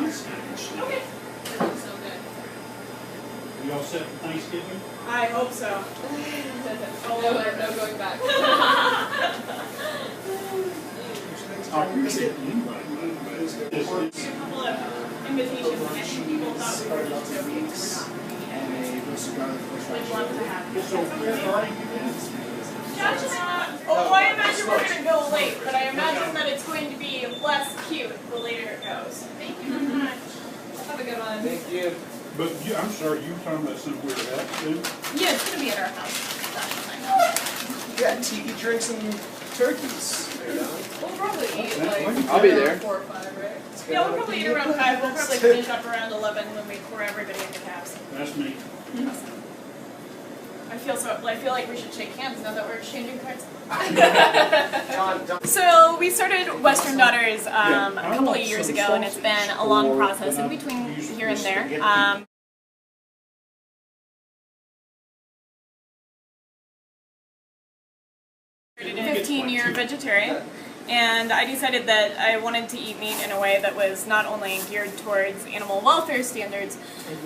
Thanksgiving. Okay. That looks so good. You all set for Thanksgiving? I hope so. No going back. I appreciate you anyway. A couple of invitations, and I think people thought we were just joking, so we're not. We'd love to have you. Oh, I imagine we're going to go late, but I imagine that it's going to be less cute the later it goes. Thank you very much. Have a good one. Thank you. But I'm sorry, you were talking about somewhere else too? Yeah, it's going to be at our house. Yeah, tiki drinks and turkeys. We'll probably eat like I'll be there. 4 or 5, right? Yeah, we'll probably eat around 5. We'll probably finish up around 11 when we pour everybody into cabs. That's me. I feel like we should shake hands now that we're exchanging cards. John. So we started Western Daughters a couple of years ago, and it's been a long process in between here and there. 15-year vegetarian, and I decided that I wanted to eat meat in a way that was not only geared towards animal welfare standards,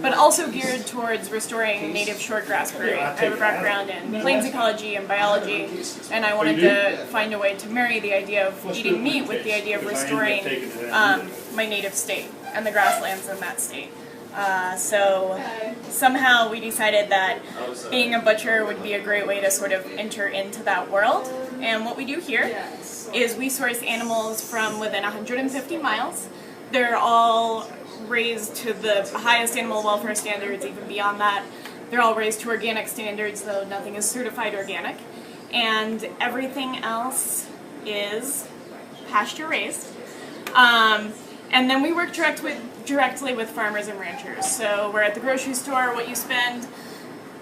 but also geared towards restoring native shortgrass prairie. I have a background in plains ecology and biology, and I wanted to find a way to marry the idea of eating meat with the idea of restoring my native state and the grasslands in that state. So somehow we decided that being a butcher would be a great way to sort of enter into that world. And what we do here is we source animals from within 150 miles. They're all raised to the highest animal welfare standards, even beyond that. They're all raised to organic standards, though nothing is certified organic. And everything else is pasture raised. And then we work directly with farmers and ranchers. So we're at the grocery store. What you spend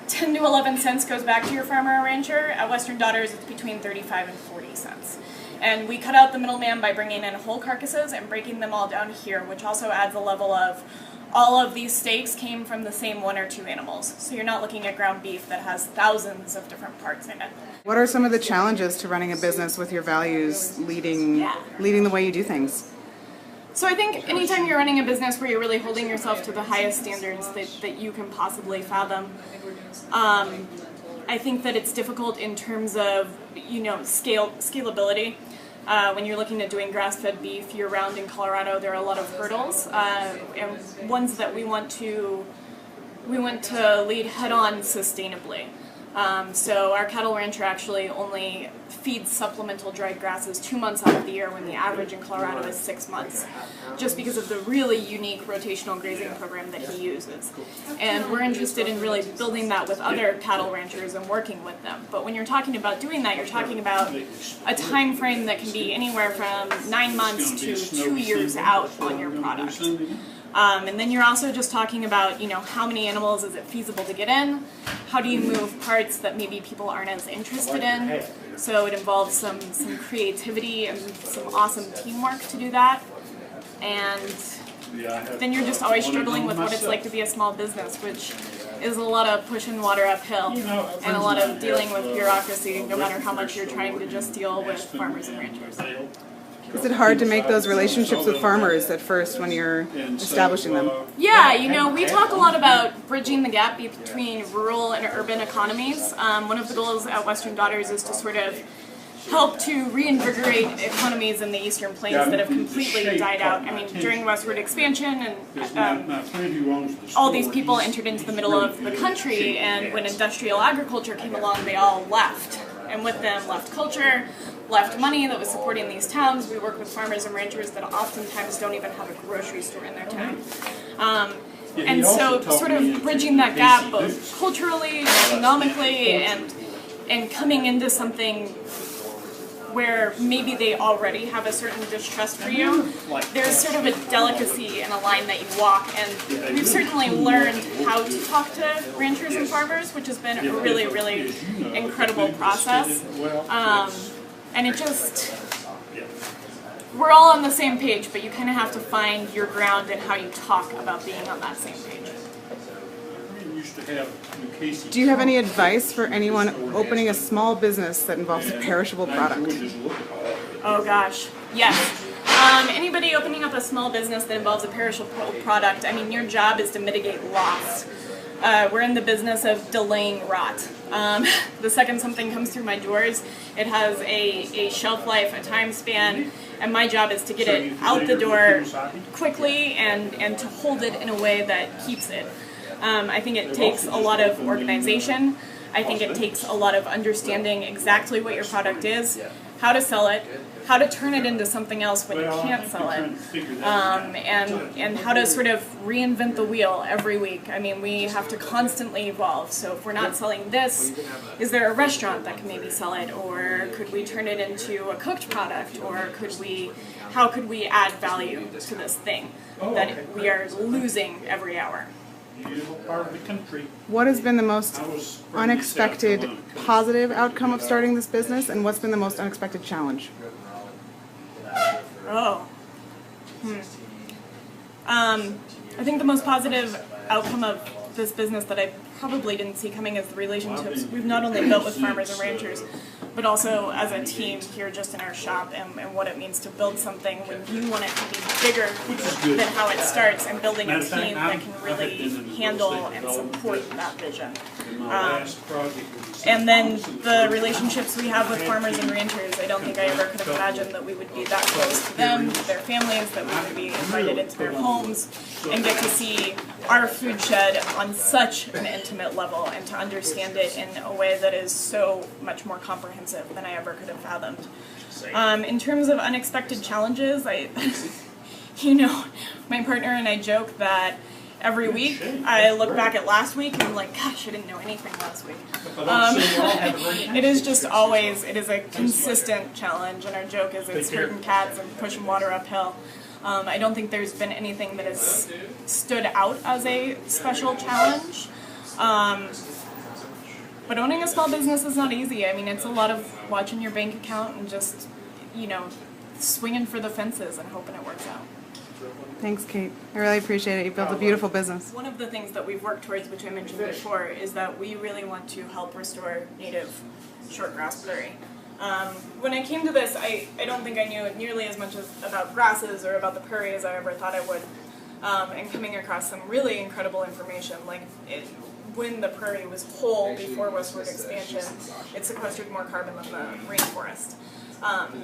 10 to 11 cents goes back to your farmer or rancher. At Western Daughters, it's between 35 and 40 cents. And we cut out the middleman by bringing in whole carcasses and breaking them all down here, which also adds a level of all of these steaks came from the same 1 or 2 animals. So you're not looking at ground beef that has thousands of different parts in it. What are some of the challenges to running a business with your values leading the way you do things? So I think anytime you're running a business where you're really holding yourself to the highest standards that you can possibly fathom, I think that it's difficult in terms of, scalability. When you're looking at doing grass-fed beef year-round in Colorado, there are a lot of hurdles, and ones that we want to lead head-on sustainably. So our cattle rancher actually only feeds supplemental dried grasses 2 months out of the year when the average in Colorado is 6 months, just because of the really unique rotational grazing program that he uses. And we're interested in really building that with other cattle ranchers and working with them. But when you're talking about doing that, you're talking about a time frame that can be anywhere from 9 months to 2 years out on your product. And then you're also just talking about, how many animals is it feasible to get in? How do you move parts that maybe people aren't as interested in? So it involves some creativity and some awesome teamwork to do that. And then you're just always struggling with what it's like to be a small business, which is a lot of pushing water uphill and a lot of dealing with bureaucracy, no matter how much you're trying to just deal with farmers and ranchers. Is it hard to make those relationships with farmers at first when you're establishing them? Yeah, we talk a lot about bridging the gap between rural and urban economies. One of the goals at Western Daughters is to sort of help to reinvigorate economies in the Eastern Plains that have completely died out. I mean, during westward expansion and all these people entered into the middle of the country, and when industrial agriculture came along, they all left. And with them left culture, left money that was supporting these towns. We work with farmers and ranchers that oftentimes don't even have a grocery store in their town. And so sort of bridging that gap both culturally, economically, and coming into something where maybe they already have a certain distrust for you, there's sort of a delicacy and a line that you walk, and we've certainly learned how to talk to ranchers and farmers, which has been a really, really incredible process. And it just, we're all on the same page, but you kind of have to find your ground and how you talk about being on that same page. Do you have any advice for anyone opening a small business that involves a perishable product? Oh gosh, yes. Anybody opening up a small business that involves a perishable product, I mean, your job is to mitigate loss. We're in the business of delaying rot. The second something comes through my doors, it has a shelf life, a time span, and my job is to get it out the door quickly and to hold it in a way that keeps it. I think it takes a lot of organization. I think it takes a lot of understanding exactly what your product is, how to sell it, how to turn it into something else when you can't sell it, and how to sort of reinvent the wheel every week. I mean, we have to constantly evolve. So if we're not selling this, is there a restaurant that can maybe sell it, or could we turn it into a cooked product, or how could we add value to this thing that we are losing every hour? Beautiful part of the country. What has been the most I was from the unexpected South Carolina. positive outcome of starting this business, and what's been the most unexpected challenge? Oh. I think the most positive outcome of this business that I probably didn't see coming is the relationships we've not only built with farmers and ranchers, but also as a team here just in our shop, and what it means to build something when you want it to be bigger than how it starts, and building a team that can really handle and support that vision. And then the relationships we have with farmers and ranchers, I don't think I ever could have imagined that we would be that close to them, to their families, that we would be invited into their homes and get to see our food shed on such an intimate level, and to understand it in a way that is so much more comprehensive than I ever could have fathomed. In terms of unexpected challenges, you know, my partner and I joke that every week I look back at last week and I'm like, gosh, I didn't know anything last week. It is just always, it is a consistent challenge, and our joke is it's herding cats and pushing water uphill. I don't think there's been anything that has stood out as a special challenge. But owning a small business is not easy. I mean, it's a lot of watching your bank account and just, you know, swinging for the fences and hoping it works out. Thanks, Kate. I really appreciate it. You built a beautiful business. One of the things that we've worked towards, which I mentioned before, is that we really want to help restore native shortgrass prairie. When I came to this, I don't think I knew nearly as much about grasses or about the prairie as I ever thought I would. And coming across some really incredible information, like when the prairie was whole before westward expansion, it sequestered more carbon than the rainforest.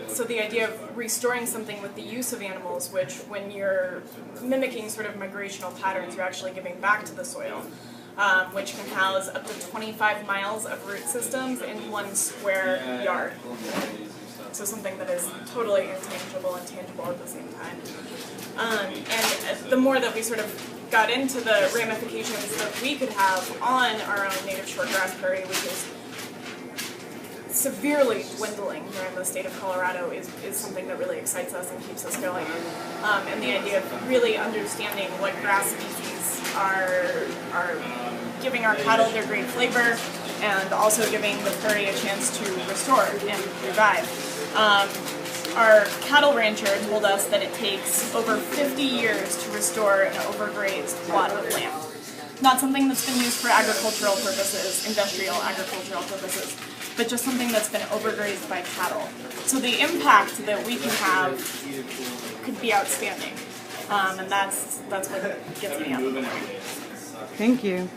So the idea of restoring something with the use of animals, which when you're mimicking sort of migrational patterns, you're actually giving back to the soil, which can house up to 25 miles of root systems in 1 square yard. So something that is totally intangible and tangible at the same time. And the more that we sort of got into the ramifications that we could have on our own native shortgrass prairie, which is severely dwindling here in the state of Colorado, is something that really excites us and keeps us going. And the idea of really understanding what grass species are giving our cattle their great flavor, and also giving the prairie a chance to restore and revive. Our cattle rancher told us that it takes over 50 years to restore an overgrazed plot of land. Not something that's been used for agricultural purposes, industrial agricultural purposes, but just something that's been overgrazed by cattle. So the impact that we can have could be outstanding, and that's what gets me up in the morning. Thank you.